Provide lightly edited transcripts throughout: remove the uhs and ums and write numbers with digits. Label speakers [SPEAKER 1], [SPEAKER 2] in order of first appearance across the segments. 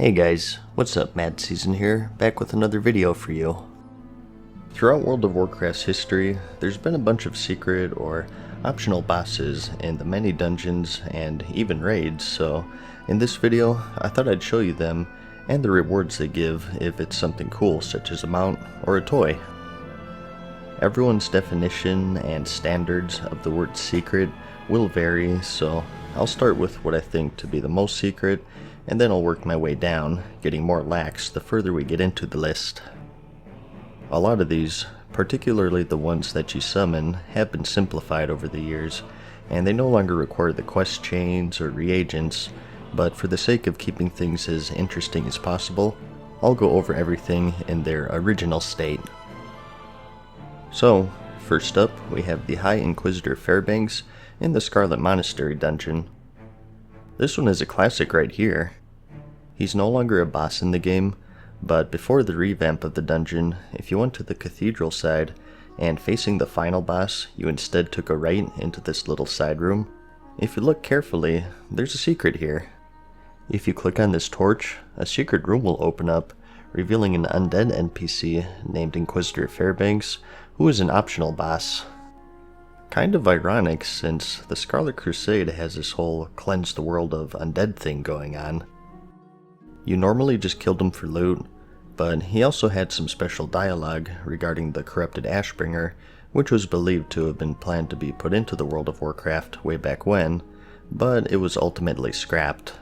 [SPEAKER 1] Hey guys, what's up? MadSeason here, back with another video for you. Throughout World of Warcraft's history, there's been a bunch of secret or optional bosses in the many dungeons and even raids, so in this video I thought I'd show you them and the rewards they give if it's something cool such as a mount or a toy. Everyone's definition and standards of the word secret will vary, so I'll start with what I think to be the most secret, and then I'll work my way down, getting more lax the further we get into the list. A lot of these, particularly the ones that you summon, have been simplified over the years, and they no longer require the quest chains or reagents, but for the sake of keeping things as interesting as possible, I'll go over everything in their original state. So, first up, we have the High Inquisitor Fairbanks in the Scarlet Monastery dungeon. This one is a classic right here. He's no longer a boss in the game, but before the revamp of the dungeon, if you went to the cathedral side and facing the final boss, you instead took a right into this little side room. If you look carefully, there's a secret here. If you click on this torch, a secret room will open up, revealing an undead NPC named Inquisitor Fairbanks, who is an optional boss. Kind of ironic, since the Scarlet Crusade has this whole cleanse the world of undead thing going on. You normally just killed him for loot, but he also had some special dialogue regarding the corrupted Ashbringer, which was believed to have been planned to be put into the World of Warcraft way back when, but it was ultimately scrapped.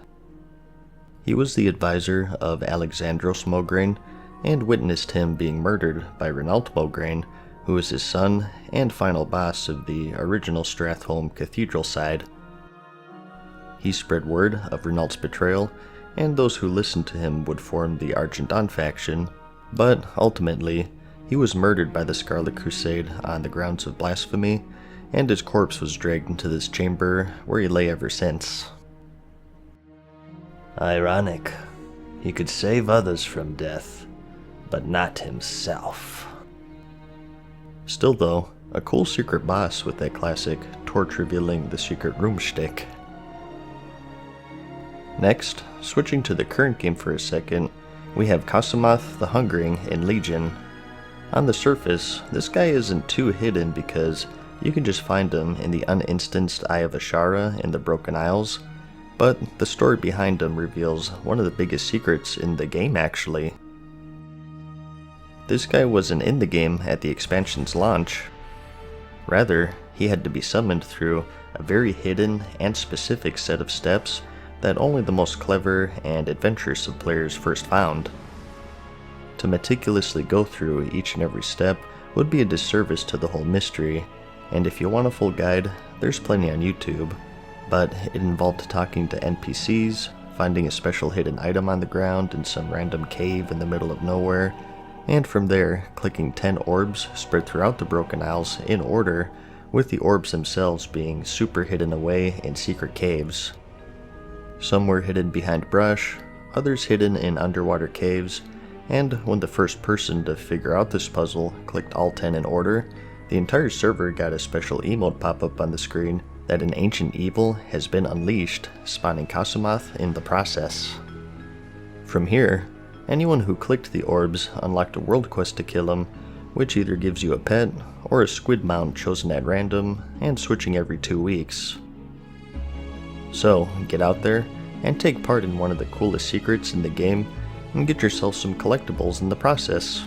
[SPEAKER 1] He was the advisor of Alexandros Mograine, and witnessed him being murdered by Renault Mograine, who is his son and final boss of the original Stratholme Cathedral side. He spread word of Renault's betrayal, and those who listened to him would form the Argent Dawn faction, but ultimately, he was murdered by the Scarlet Crusade on the grounds of blasphemy, and his corpse was dragged into this chamber where he lay ever since. Ironic. He could save others from death, but not himself. Still though, a cool secret boss with that classic torch revealing the secret room shtick. Next, switching to the current game for a second, we have Kasumath the Hungering in Legion. On the surface, this guy isn't too hidden because you can just find him in the uninstanced Eye of Ashara in the Broken Isles, but the story behind him reveals one of the biggest secrets in the game actually. This guy wasn't in the game at the expansion's launch. Rather, he had to be summoned through a very hidden and specific set of steps that only the most clever and adventurous of players first found. To meticulously go through each and every step would be a disservice to the whole mystery, and if you want a full guide, there's plenty on YouTube, but it involved talking to NPCs, finding a special hidden item on the ground in some random cave in the middle of nowhere, and from there, clicking 10 orbs spread throughout the Broken Isles in order, with the orbs themselves being super hidden away in secret caves. Some were hidden behind brush, others hidden in underwater caves, and when the first person to figure out this puzzle clicked all 10 in order, the entire server got a special emote pop up on the screen that an ancient evil has been unleashed, spawning Kasumath in the process. From here, anyone who clicked the orbs unlocked a world quest to kill him, which either gives you a pet or a squid mount chosen at random and switching every 2 weeks. So, get out there and take part in one of the coolest secrets in the game and get yourself some collectibles in the process.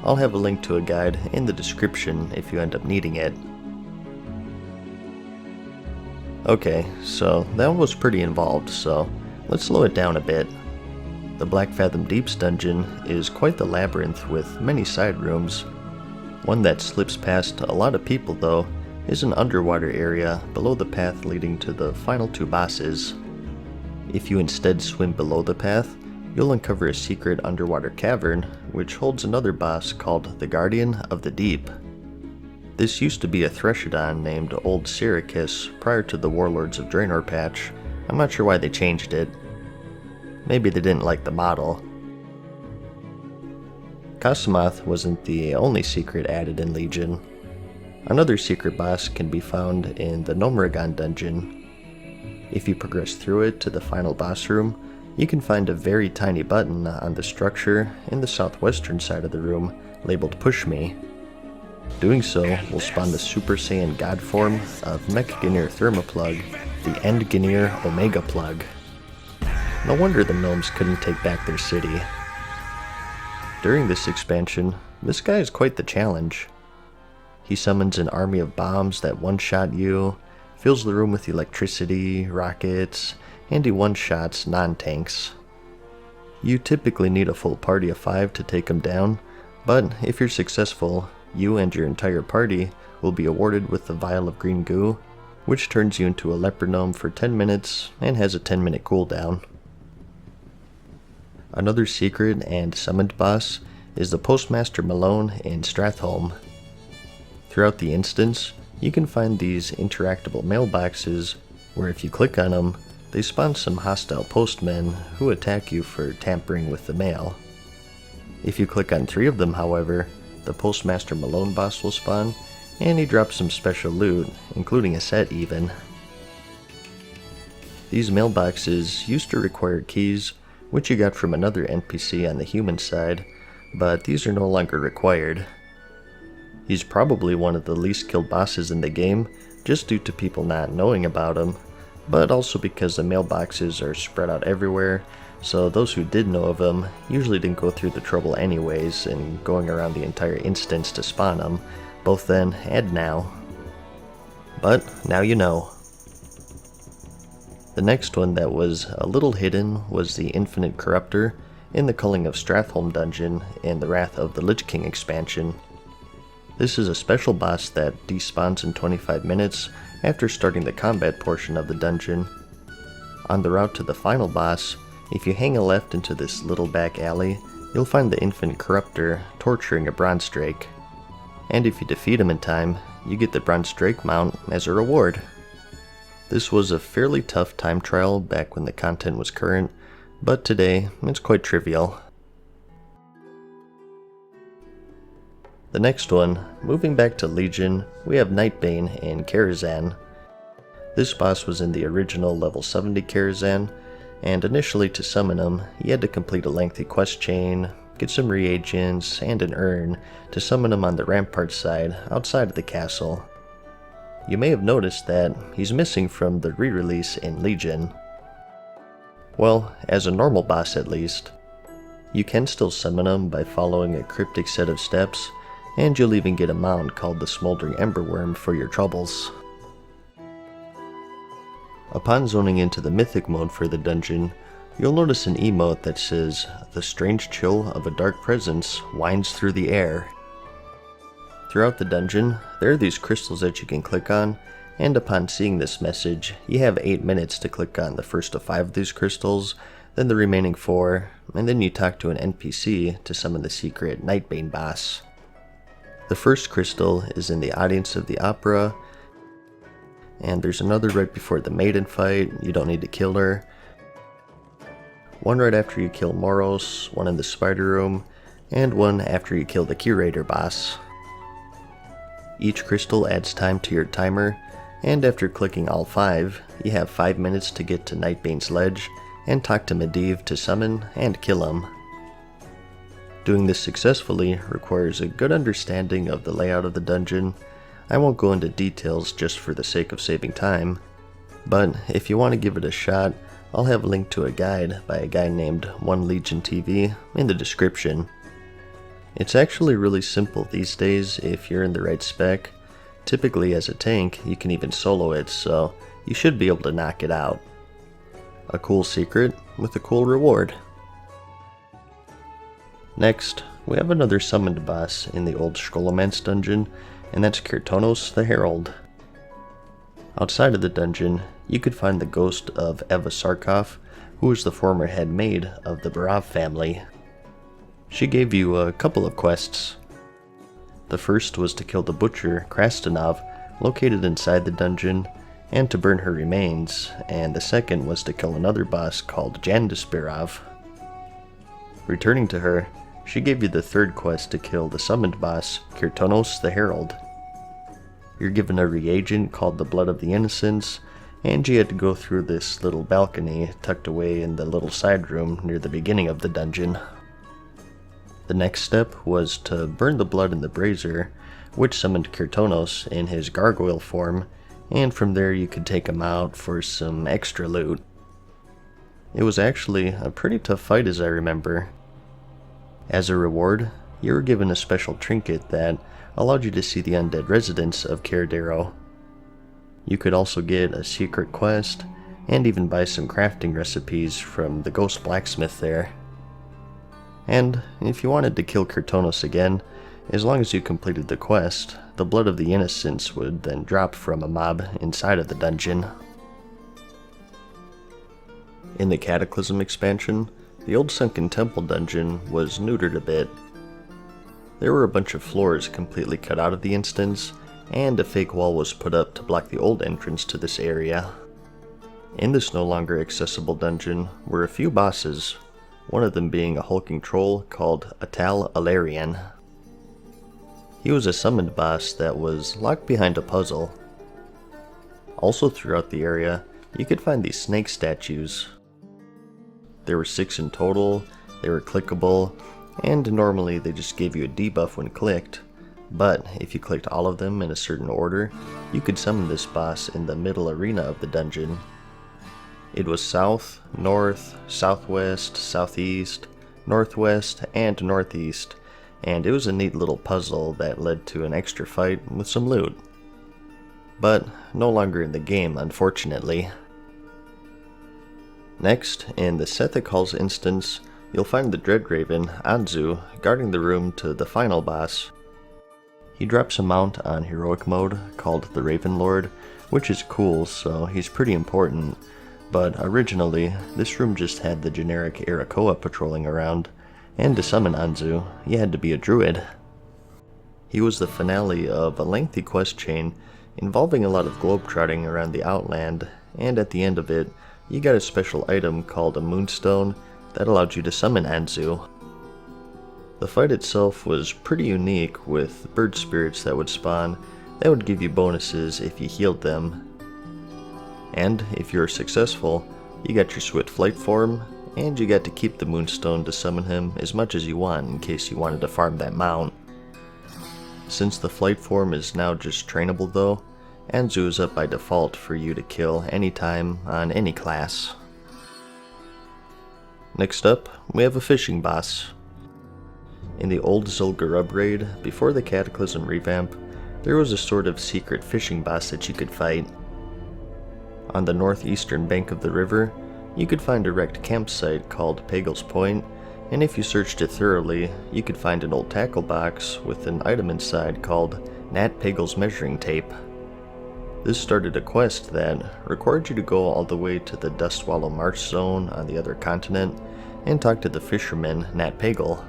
[SPEAKER 1] I'll have a link to a guide in the description if you end up needing it. Okay, so that one was pretty involved, so let's slow it down a bit. The Black Fathom Deeps dungeon is quite the labyrinth with many side rooms. One that slips past a lot of people though is an underwater area below the path leading to the final 2 bosses. If you instead swim below the path, you'll uncover a secret underwater cavern which holds another boss called the Guardian of the Deep. This used to be a Threshodon named Old Syracuse prior to the Warlords of Draenor patch. I'm not sure why they changed it. Maybe they didn't like the model. Kasumath wasn't the only secret added in Legion. Another secret boss can be found in the Gnomragon dungeon. If you progress through it to the final boss room, you can find a very tiny button on the structure in the southwestern side of the room labeled Push Me. Doing so will spawn the Super Saiyan God form of Mech-Ginir Thermoplug, the End-Ginir Omega Plug. No wonder the gnomes couldn't take back their city. During this expansion, this guy is quite the challenge. He summons an army of bombs that one-shot you, fills the room with electricity, rockets, and he one-shots non-tanks. You typically need a full party of 5 to take him down, but if you're successful, you and your entire party will be awarded with the Vial of Green Goo, which turns you into a leopard gnome for 10 minutes and has a 10-minute cooldown. Another secret and summoned boss is the Postmaster Malone in Stratholme. Throughout the instance, you can find these interactable mailboxes where if you click on them, they spawn some hostile postmen who attack you for tampering with the mail. If you click on 3 of them, however, the Postmaster Malone boss will spawn, and he drops some special loot, including a set even. These mailboxes used to require keys, which you got from another NPC on the human side, but these are no longer required. He's probably one of the least killed bosses in the game, just due to people not knowing about him, but also because the mailboxes are spread out everywhere, so those who did know of him usually didn't go through the trouble anyways and going around the entire instance to spawn them, both then and now. But now you know. The next one that was a little hidden was the Infinite Corruptor in the Culling of Stratholme dungeon in the Wrath of the Lich King expansion. This is a special boss that despawns in 25 minutes after starting the combat portion of the dungeon. On the route to the final boss, if you hang a left into this little back alley, you'll find the Infinite Corruptor torturing a Bronze Drake. And if you defeat him in time, you get the Bronze Drake mount as a reward. This was a fairly tough time trial back when the content was current, but today it's quite trivial. The next one, moving back to Legion, we have Nightbane in Karazhan. This boss was in the original level 70 Karazhan, and initially to summon him, you had to complete a lengthy quest chain, get some reagents, and an urn to summon him on the rampart side outside of the castle. You may have noticed that he's missing from the re-release in Legion. Well, as a normal boss at least. You can still summon him by following a cryptic set of steps, and you'll even get a mount called the Smoldering Emberworm for your troubles. Upon zoning into the mythic mode for the dungeon, you'll notice an emote that says, "The strange chill of a dark presence winds through the air." Throughout the dungeon, there are these crystals that you can click on, and upon seeing this message, you have 8 minutes to click on the first of 5 of these crystals, then the remaining 4, and then you talk to an NPC to summon the secret Nightbane boss. The first crystal is in the audience of the opera, and there's another right before the maiden fight, you don't need to kill her. One right after you kill Moros, one in the spider room, and one after you kill the curator boss. Each crystal adds time to your timer, and after clicking all 5, you have 5 minutes to get to Nightbane's ledge and talk to Medivh to summon and kill him. Doing this successfully requires a good understanding of the layout of the dungeon. I won't go into details just for the sake of saving time, but if you want to give it a shot, I'll have a link to a guide by a guy named One Legion TV in the description. It's actually really simple these days if you're in the right spec. Typically as a tank, you can even solo it, so you should be able to knock it out. A cool secret with a cool reward. Next, we have another summoned boss in the old Scholomance dungeon, and that's Kirtonos the Herald. Outside of the dungeon, you could find the ghost of Eva Sarkov, who was the former head maid of the Barav family. She gave you a couple of quests. The first was to kill the butcher, Krastanov, located inside the dungeon, and to burn her remains, and the second was to kill another boss called Jandispirov. Returning to her, she gave you the third quest to kill the summoned boss, Kirtonos the Herald. You're given a reagent called the Blood of the Innocents, and you had to go through this little balcony tucked away in the little side room near the beginning of the dungeon. The next step was to burn the blood in the brazier, which summoned Kurtonos in his gargoyle form, and from there you could take him out for some extra loot. It was actually a pretty tough fight as I remember. As a reward, you were given a special trinket that allowed you to see the undead residents of Caradero. You could also get a secret quest, and even buy some crafting recipes from the ghost blacksmith there. And if you wanted to kill Kurtonos again, as long as you completed the quest, the blood of the innocents would then drop from a mob inside of the dungeon. In the Cataclysm expansion, the old Sunken Temple dungeon was neutered a bit. There were a bunch of floors completely cut out of the instance, and a fake wall was put up to block the old entrance to this area. In this no longer accessible dungeon were a few bosses, one of them being a hulking troll called Atal Alarian. He was a summoned boss that was locked behind a puzzle. Also throughout the area, you could find these snake statues. There were 6 in total, they were clickable, and normally they just gave you a debuff when clicked, but if you clicked all of them in a certain order, you could summon this boss in the middle arena of the dungeon. It was south, north, southwest, southeast, northwest, and northeast, and it was a neat little puzzle that led to an extra fight with some loot. But no longer in the game, unfortunately. Next, in the Sethic Halls instance, you'll find the Dreadraven, Anzu, guarding the room to the final boss. He drops a mount on heroic mode called the Raven Lord, which is cool, so he's pretty important, but originally this room just had the generic Arakoa patrolling around, and to summon Anzu, you had to be a druid. He was the finale of a lengthy quest chain involving a lot of globetrotting around the Outland, and at the end of it, you got a special item called a Moonstone that allowed you to summon Anzu. The fight itself was pretty unique, with bird spirits that would spawn that would give you bonuses if you healed them. And if you were successful, you got your Swift Flight form, and you got to keep the Moonstone to summon him as much as you want in case you wanted to farm that mount. Since the Flight form is now just trainable though, Anzu is up by default for you to kill anytime on any class. Next up, we have a fishing boss. In the old Zul'Farrak raid, before the Cataclysm revamp, there was a sort of secret fishing boss that you could fight. On the northeastern bank of the river, you could find a wrecked campsite called Pagel's Point, and if you searched it thoroughly, you could find an old tackle box with an item inside called Nat Pagel's Measuring Tape. This started a quest that required you to go all the way to the Dustwallow Marsh Zone on the other continent and talk to the fisherman Nat Pagel.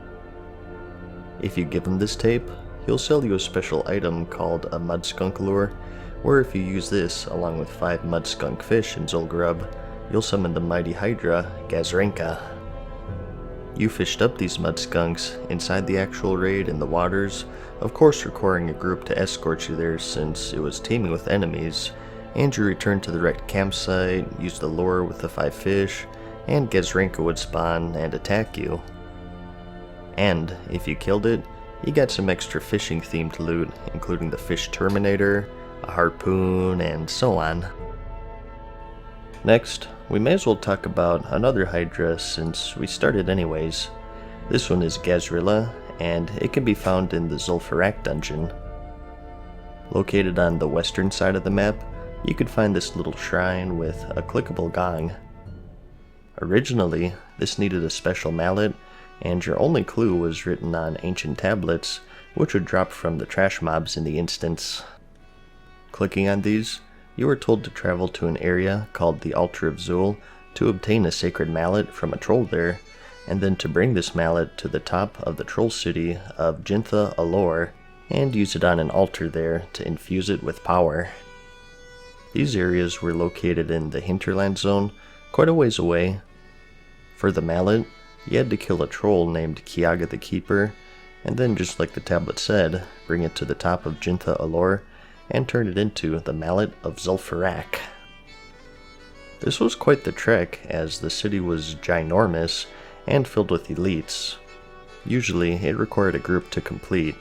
[SPEAKER 1] If you give him this tape, he'll sell you a special item called a Mud Skunk Lure, where if you use this along with 5 mud skunk fish in Zul'Farrak, you'll summon the mighty Hydra, Gazrenka. You fished up these mud skunks inside the actual raid in the waters, of course requiring a group to escort you there since it was teeming with enemies, and you returned to the wrecked campsite, used the lure with the 5 fish, and Gazrenka would spawn and attack you. And if you killed it, you got some extra fishing themed loot, including the Fish Terminator, a harpoon, and so on. Next, we may as well talk about another Hydra since we started anyways. This one is Gazrilla, and it can be found in the Zul'Farrak dungeon. Located on the western side of the map, you could find this little shrine with a clickable gong. Originally, this needed a special mallet, and your only clue was written on ancient tablets, which would drop from the trash mobs in the instance. Clicking on these, you were told to travel to an area called the Altar of Zul to obtain a sacred mallet from a troll there, and then to bring this mallet to the top of the troll city of Jintha Alor and use it on an altar there to infuse it with power. These areas were located in the hinterland zone, quite a ways away. For the mallet, you had to kill a troll named Kiaga the Keeper, and then just like the tablet said, bring it to the top of Jintha Alor and turn it into the Mallet of Zul'Farrak. This was quite the trek, as the city was ginormous and filled with elites. Usually, it required a group to complete.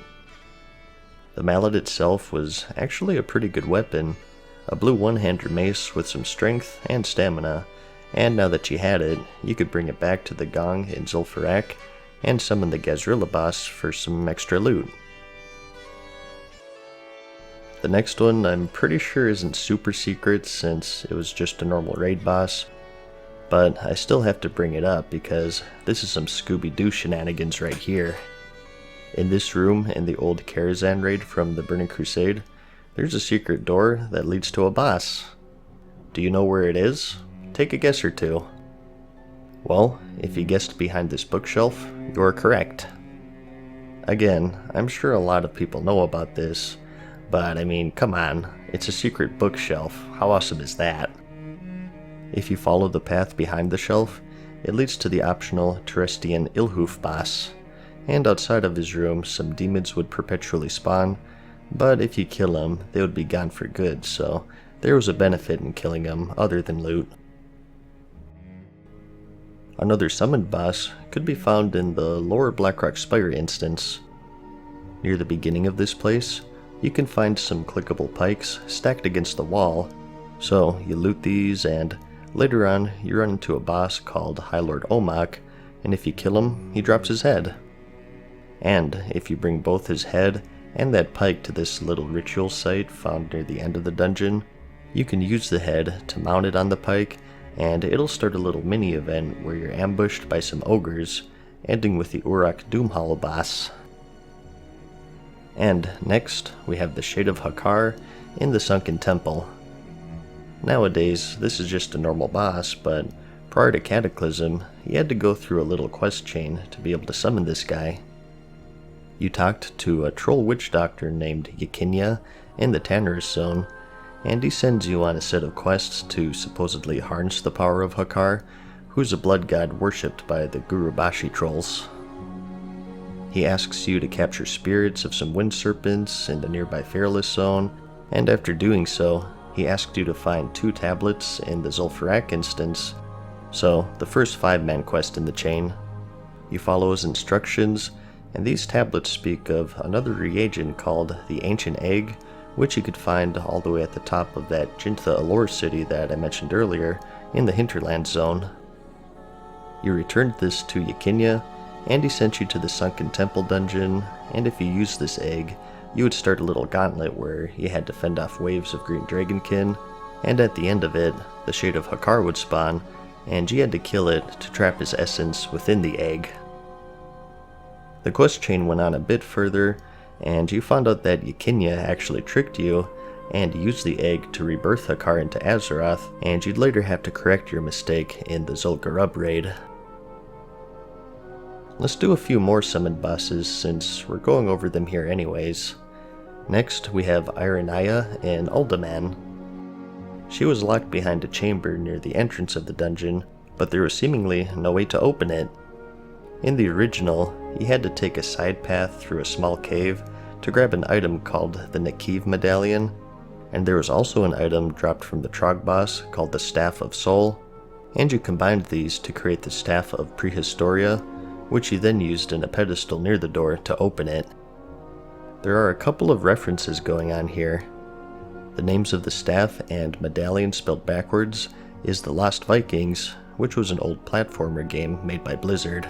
[SPEAKER 1] The mallet itself was actually a pretty good weapon, a blue one-hander mace with some strength and stamina, and now that you had it, you could bring it back to the Gong in Zul'Farrak and summon the Gazrilla boss for some extra loot. The next one I'm pretty sure isn't super secret since it was just a normal raid boss, but I still have to bring it up because this is some Scooby-Doo shenanigans right here. In this room in the old Karazhan raid from the Burning Crusade, there's a secret door that leads to a boss. Do you know where it is? Take a guess or two. Well, if you guessed behind this bookshelf, you're correct. Again, I'm sure a lot of people know about this, but I mean, come on, it's a secret bookshelf. How awesome is that? If you follow the path behind the shelf, it leads to the optional Terestian Ilhoof boss, and outside of his room some demons would perpetually spawn, but if you kill them, they would be gone for good, so there was a benefit in killing them other than loot. Another summoned boss could be found in the lower Blackrock Spire instance. Near the beginning of this place, you can find some clickable pikes stacked against the wall, so you loot these and later on you run into a boss called High Lord Omak, and if you kill him, he drops his head. And if you bring both his head and that pike to this little ritual site found near the end of the dungeon, you can use the head to mount it on the pike, and it'll start a little mini event where you're ambushed by some ogres, ending with the Uruk Doomhollow boss. And next, we have the Shade of Hakkar in the Sunken Temple. Nowadays, this is just a normal boss, but prior to Cataclysm, you had to go through a little quest chain to be able to summon this guy. You talked to a troll witch doctor named Yakinya in the Tannerus Zone, and he sends you on a set of quests to supposedly harness the power of Hakkar, who's a blood god worshipped by the Gurubashi trolls. He asks you to capture spirits of some wind serpents in the nearby Fairless Zone, and after doing so, he asked you to find 2 tablets in the Zul'Farrak instance, so the first 5-man quest in the chain. You follow his instructions, and these tablets speak of another reagent called the Ancient Egg, which you could find all the way at the top of that Jintha Allure city that I mentioned earlier in the Hinterland Zone. You returned this to Yakinya, and he sent you to the Sunken Temple dungeon, and if you used this egg, you would start a little gauntlet where you had to fend off waves of green dragonkin, and at the end of it, the Shade of Hakkar would spawn, and you had to kill it to trap his essence within the egg. The quest chain went on a bit further, and you found out that Yakinya actually tricked you and used the egg to rebirth Hakkar into Azeroth, and you'd later have to correct your mistake in the Zul'Gurub raid. Let's do a few more summoned bosses since we're going over them here anyways. Next, we have Ironaya in Uldaman. She was locked behind a chamber near the entrance of the dungeon, but there was seemingly no way to open it. In the original, you had to take a side path through a small cave to grab an item called the Nakiv Medallion, and there was also an item dropped from the Trog boss called the Staff of Soul, and you combined these to create the Staff of Prehistoria, which you then used in a pedestal near the door to open it. There are a couple of references going on here. The names of the staff and medallion spelled backwards is the Last Vikings, which was an old platformer game made by Blizzard.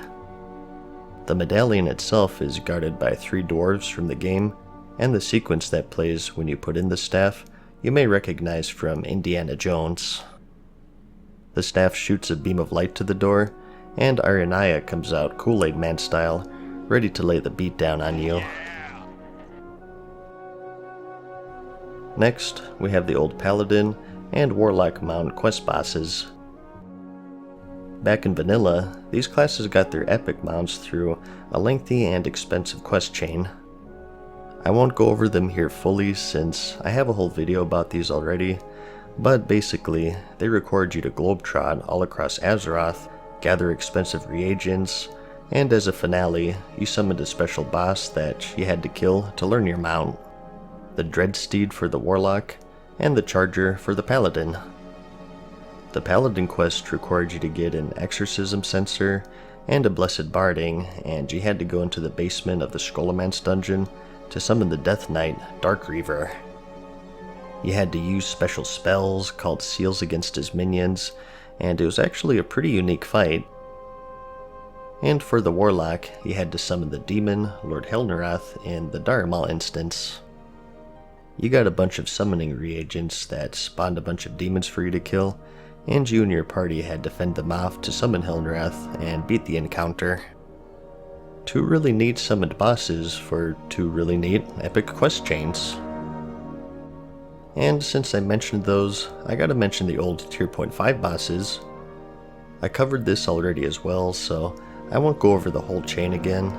[SPEAKER 1] The medallion itself is guarded by 3 dwarves from the game, and the sequence that plays when you put in the staff you may recognize from Indiana Jones. The staff shoots a beam of light to the door, and Ironaya comes out Kool-Aid Man style, ready to lay the beat down on you. Next, we have the Old Paladin and Warlock Mound quest bosses. Back in vanilla, these classes got their epic mounts through a lengthy and expensive quest chain. I won't go over them here fully since I have a whole video about these already, but basically, they required you to globetrot all across Azeroth, gather expensive reagents, and as a finale, you summoned a special boss that you had to kill to learn your mount. The Dreadsteed for the Warlock, and the Charger for the Paladin. The Paladin quest required you to get an exorcism sensor and a blessed barding, and you had to go into the basement of the Scholomance dungeon to summon the Death Knight, Dark Reaver. You had to use special spells called seals against his minions, and it was actually a pretty unique fight. And for the Warlock, you had to summon the demon, Lord Helnerath, in the Daramal instance. You got a bunch of summoning reagents that spawned a bunch of demons for you to kill, and you and your party had to fend them off to summon Helnerath and beat the encounter. Two really neat summoned bosses for two really neat epic quest chains. And since I mentioned those, I gotta mention the old tier 0.5 bosses. I covered this already as well, so I won't go over the whole chain again,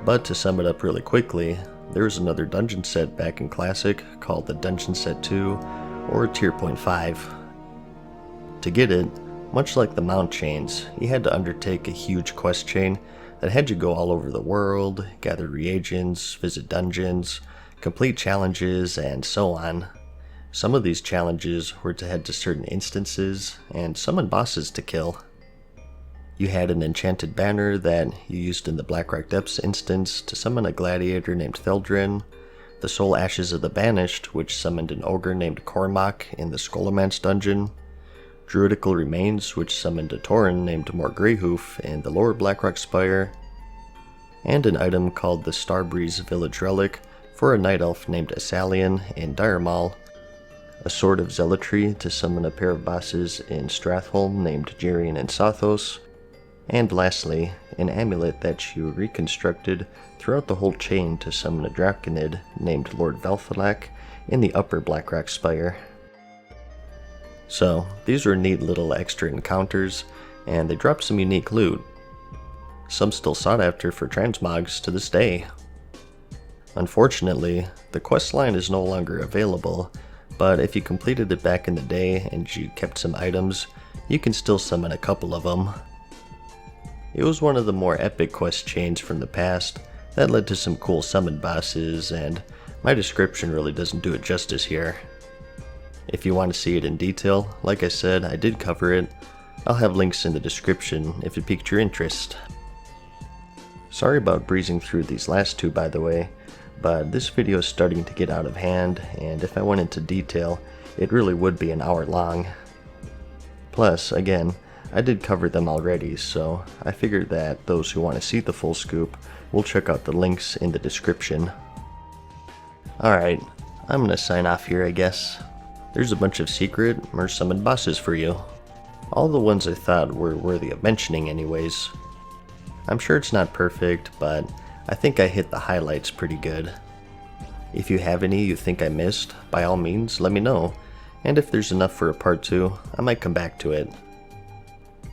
[SPEAKER 1] but to sum it up really quickly, there was another dungeon set back in Classic called the Dungeon Set 2, or tier 0.5. To get it, much like the Mount chains, you had to undertake a huge quest chain that had you go all over the world, gather reagents, visit dungeons, complete challenges, and so on. Some of these challenges were to head to certain instances and summon bosses to kill. You had an enchanted banner that you used in the Blackrock Depths instance to summon a gladiator named Theldrin, the Soul Ashes of the Banished, which summoned an ogre named Cormac in the Scholomance dungeon, Druidical Remains, which summoned a Tauren named Morgreyhoof in the Lower Blackrock Spire, and an item called the Starbreeze Village Relic for a Night Elf named Assalian in Daramal, a Sword of Zealotry to summon a pair of bosses in Stratholme named Jerian and Sothos, and lastly, an amulet that you reconstructed throughout the whole chain to summon a Draconid named Lord Velthalak in the Upper Blackrock Spire. So, these were neat little extra encounters, and they dropped some unique loot. Some still sought after for transmogs to this day. Unfortunately, the questline is no longer available, but if you completed it back in the day and you kept some items, you can still summon a couple of them. It was one of the more epic quest chains from the past that led to some cool summon bosses, and my description really doesn't do it justice here. If you want to see it in detail, like I said, I did cover it. I'll have links in the description if it piqued your interest. Sorry about breezing through these last two, by the way, but this video is starting to get out of hand, and if I went into detail, it really would be an hour long. Plus, again, I did cover them already, so I figured that those who want to see the full scoop will check out the links in the description. Alright, I'm gonna sign off here, I guess. There's a bunch of secret or summoned bosses for you. All the ones I thought were worthy of mentioning anyways. I'm sure it's not perfect, but I think I hit the highlights pretty good. If you have any you think I missed, by all means let me know, and if there's enough for a part 2, I might come back to it.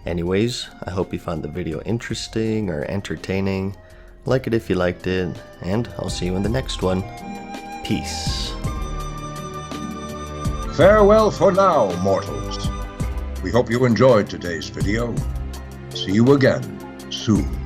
[SPEAKER 1] Anyways, I hope you found the video interesting or entertaining. Like it if you liked it, and I'll see you in the next one. Peace.
[SPEAKER 2] Farewell for now, mortals. We hope you enjoyed today's video. See you again soon.